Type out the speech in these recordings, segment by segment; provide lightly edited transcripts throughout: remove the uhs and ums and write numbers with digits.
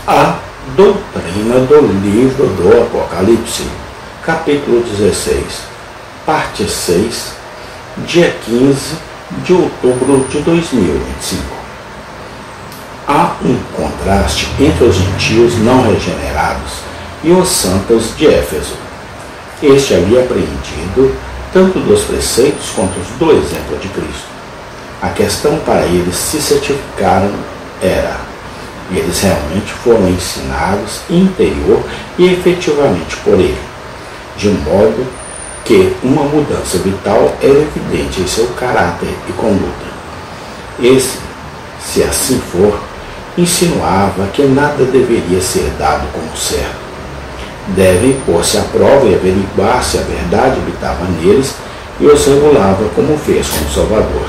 A doutrina do livro do Apocalipse, capítulo 16, parte 6, dia 15 de outubro de 2025. Há um contraste entre os gentios não regenerados e os santos de Éfeso. Este havia aprendido tanto dos preceitos quanto do exemplo de Cristo. A questão para eles se certificaram era: eles realmente foram ensinados interior e efetivamente por ele, de modo que uma mudança vital era evidente em seu caráter e conduta. Esse, se assim for, insinuava que nada deveria ser dado como certo. Devem pôr-se à prova e averiguar se a verdade habitava neles e os regulava como fez com o Salvador.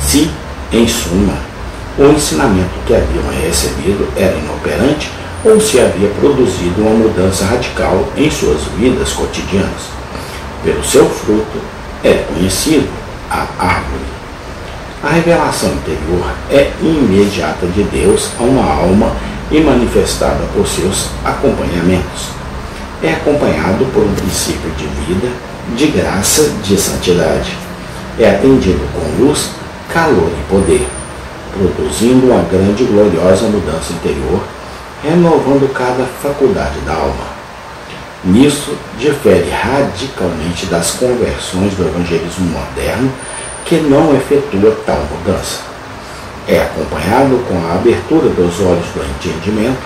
Se, em suma, o ensinamento que haviam recebido era inoperante ou se havia produzido uma mudança radical em suas vidas cotidianas. Pelo seu fruto é conhecido a árvore. A revelação interior é imediata de Deus a uma alma e manifestada por seus acompanhamentos. É acompanhado por um princípio de vida, de graça, de santidade. É atendido com luz, calor e poder, produzindo uma grande e gloriosa mudança interior, renovando cada faculdade da alma. Nisso, difere radicalmente das conversões do evangelismo moderno, que não efetua tal mudança. É acompanhado com a abertura dos olhos do entendimento,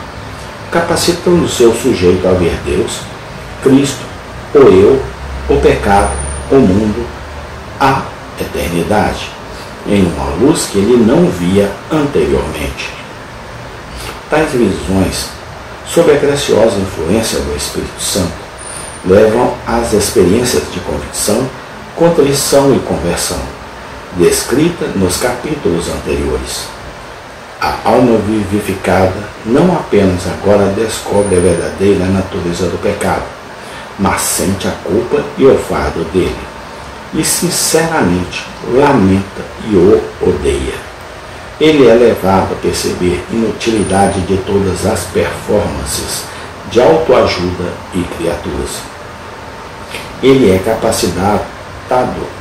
capacitando o seu sujeito a ver Deus, Cristo, o eu, o pecado, o mundo, a eternidade, em uma luz que ele não via anteriormente. Tais visões, sob a graciosa influência do Espírito Santo, levam às experiências de convicção, contrição e conversão, descrita nos capítulos anteriores. A alma vivificada não apenas agora descobre a verdadeira natureza do pecado, mas sente a culpa e o fardo dele, e sinceramente lamenta e o odeia. Ele é levado a perceber a inutilidade de todas as performances de autoajuda e criaturas. Ele é capacitado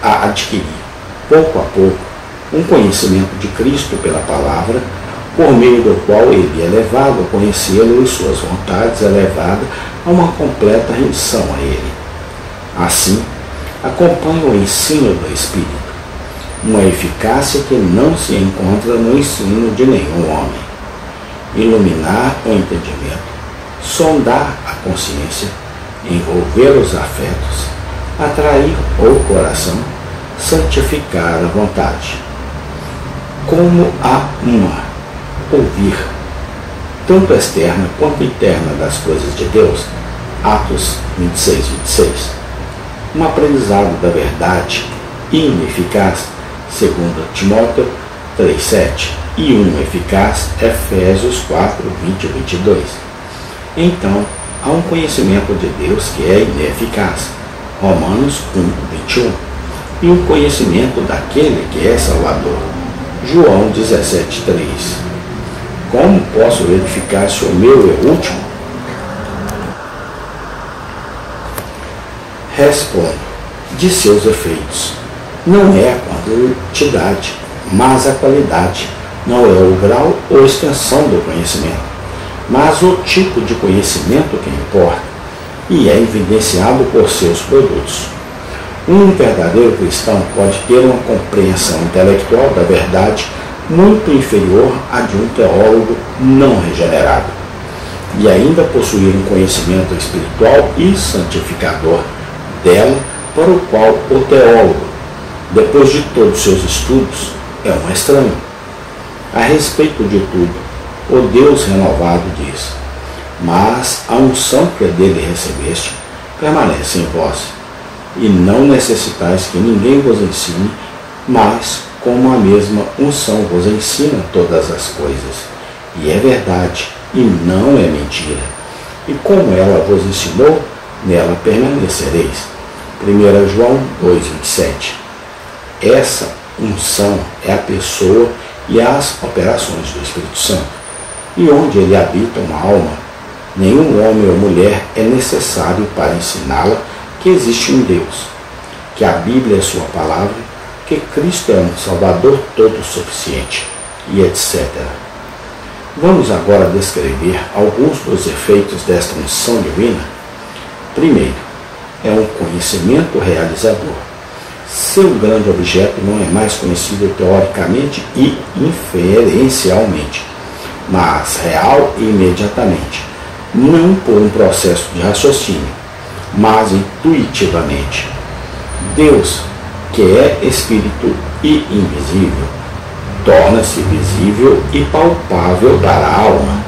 a adquirir, pouco a pouco, um conhecimento de Cristo pela palavra, por meio do qual ele é levado a conhecê-lo e suas vontades é levada a uma completa rendição a ele. Assim, acompanha o ensino do Espírito, uma eficácia que não se encontra no ensino de nenhum homem. Iluminar o entendimento, sondar a consciência, envolver os afetos, atrair o coração, santificar a vontade. Como há uma ouvir, tanto externa quanto interna das coisas de Deus, Atos 26, 26. Um aprendizado da verdade ineficaz, segundo Timóteo 3,7, e um eficaz, Efésios 4, 20 e 22. Então, há um conhecimento de Deus que é ineficaz, Romanos 1, 21, e um conhecimento daquele que é Salvador, João 17, 3. Como posso verificar se o meu é último? Respondo: de seus efeitos. Não é a quantidade, mas a qualidade. Não é o grau ou extensão do conhecimento, mas o tipo de conhecimento que importa, e é evidenciado por seus produtos. Um verdadeiro cristão pode ter uma compreensão intelectual da verdade muito inferior à de um teólogo não regenerado, e ainda possuir um conhecimento espiritual e santificador dela, para o qual o teólogo, depois de todos seus estudos, é um estranho. A respeito de tudo, o Deus renovado diz: mas a unção que dele recebeste permanece em vós, e não necessitais que ninguém vos ensine, mas como a mesma unção vos ensina todas as coisas, e é verdade, e não é mentira. E como ela vos ensinou, nela permanecereis. 1 João 2,27. Essa unção é a pessoa e as operações do Espírito Santo. e onde ele habita uma alma, nenhum homem ou mulher é necessário para ensiná-la que existe um Deus, que a Bíblia é sua palavra, que Cristo é um Salvador todo suficiente, e etc. Vamos agora descrever alguns dos efeitos desta unção divina. Primeiro, é um conhecimento realizador. Seu grande objeto não é mais conhecido teoricamente e inferencialmente, mas real e imediatamente, não por um processo de raciocínio, mas intuitivamente. Deus, que é espírito e invisível, torna-se visível e palpável para a alma.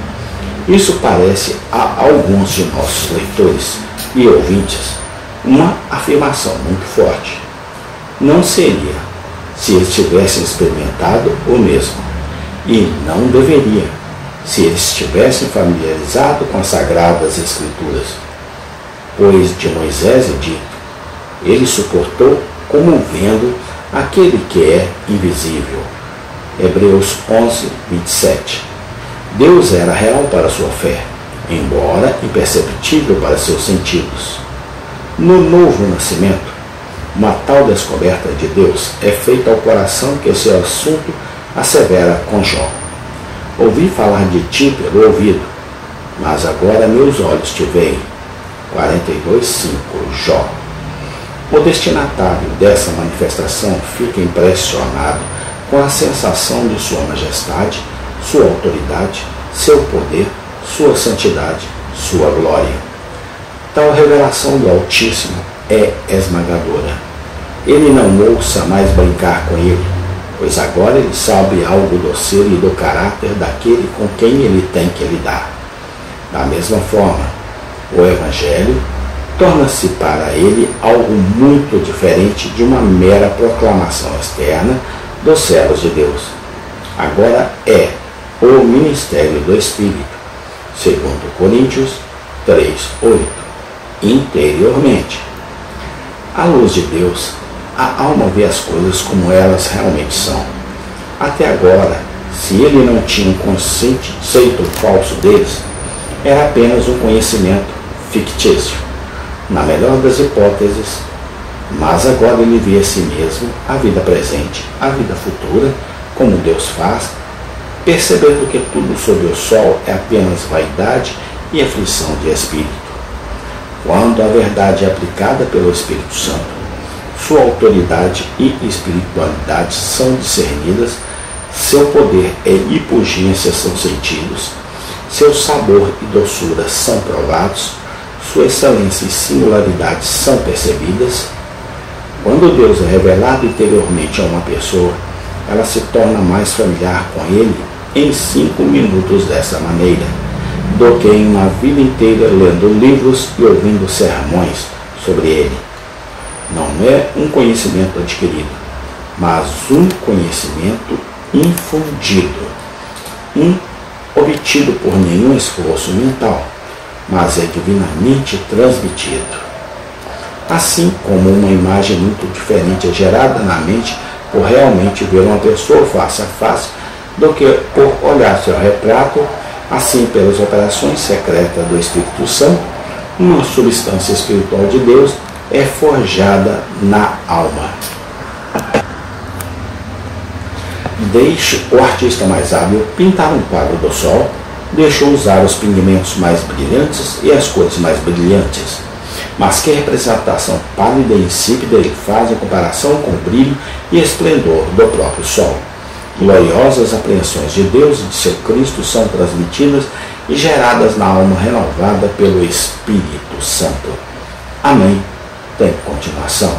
Isso parece a alguns de nossos leitores e ouvintes uma afirmação muito forte. Não seria, se eles tivessem experimentado o mesmo, e não deveria, se eles estivessem familiarizados com as Sagradas Escrituras. Pois de Moisés é dito, ele suportou como vendo aquele que é invisível. Hebreus 11, 27. Deus era real para sua fé, embora imperceptível para seus sentidos. No novo nascimento, uma tal descoberta de Deus é feita ao coração que esse assunto assevera com Jó. Ouvi falar de ti pelo ouvido, mas agora meus olhos te veem. 42:5 Jó. O destinatário dessa manifestação fica impressionado com a sensação de sua majestade, sua autoridade, seu poder, sua santidade, sua glória. Tal revelação do Altíssimo é esmagadora. Ele não ouça mais brincar com ele, pois agora ele sabe algo do ser e do caráter daquele com quem ele tem que lidar. Da mesma forma, o Evangelho torna-se para ele algo muito diferente de uma mera proclamação externa dos servos de Deus. Agora é o ministério do Espírito, segundo Coríntios 3:8, interiormente. À luz de Deus, a alma vê as coisas como elas realmente são. Até agora, se ele não tinha um conceito falso deles, era apenas um conhecimento fictício, na melhor das hipóteses, mas agora ele vê a si mesmo, a vida presente, a vida futura, como Deus faz, percebendo que tudo sob o sol é apenas vaidade e aflição de espírito. Quando a verdade é aplicada pelo Espírito Santo, sua autoridade e espiritualidade são discernidas, seu poder e pungência são sentidos, seu sabor e doçura são provados, sua excelência e singularidade são percebidas. Quando Deus é revelado interiormente a uma pessoa, ela se torna mais familiar com ele em 5 minutos dessa maneira, do que em uma vida inteira lendo livros e ouvindo sermões sobre ele. Não é um conhecimento adquirido, mas um conhecimento infundido, obtido por nenhum esforço mental, mas é divinamente transmitido. Assim como uma imagem muito diferente é gerada na mente por realmente ver uma pessoa face a face do que por olhar seu retrato, assim pelas operações secretas do Espírito Santo, uma substância espiritual de Deus é forjada na alma. Deixe o artista mais hábil pintar um quadro do sol, deixou usar os pigmentos mais brilhantes e as cores mais brilhantes. Mas que representação pálida e insípida ele faz em comparação com o brilho e esplendor do próprio sol. Gloriosas apreensões de Deus e de seu Cristo são transmitidas e geradas na alma renovada pelo Espírito Santo. Amém. Tem continuação.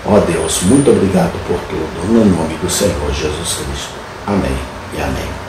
Ó Deus, muito obrigado por tudo, no nome do Senhor Jesus Cristo. Amém e amém.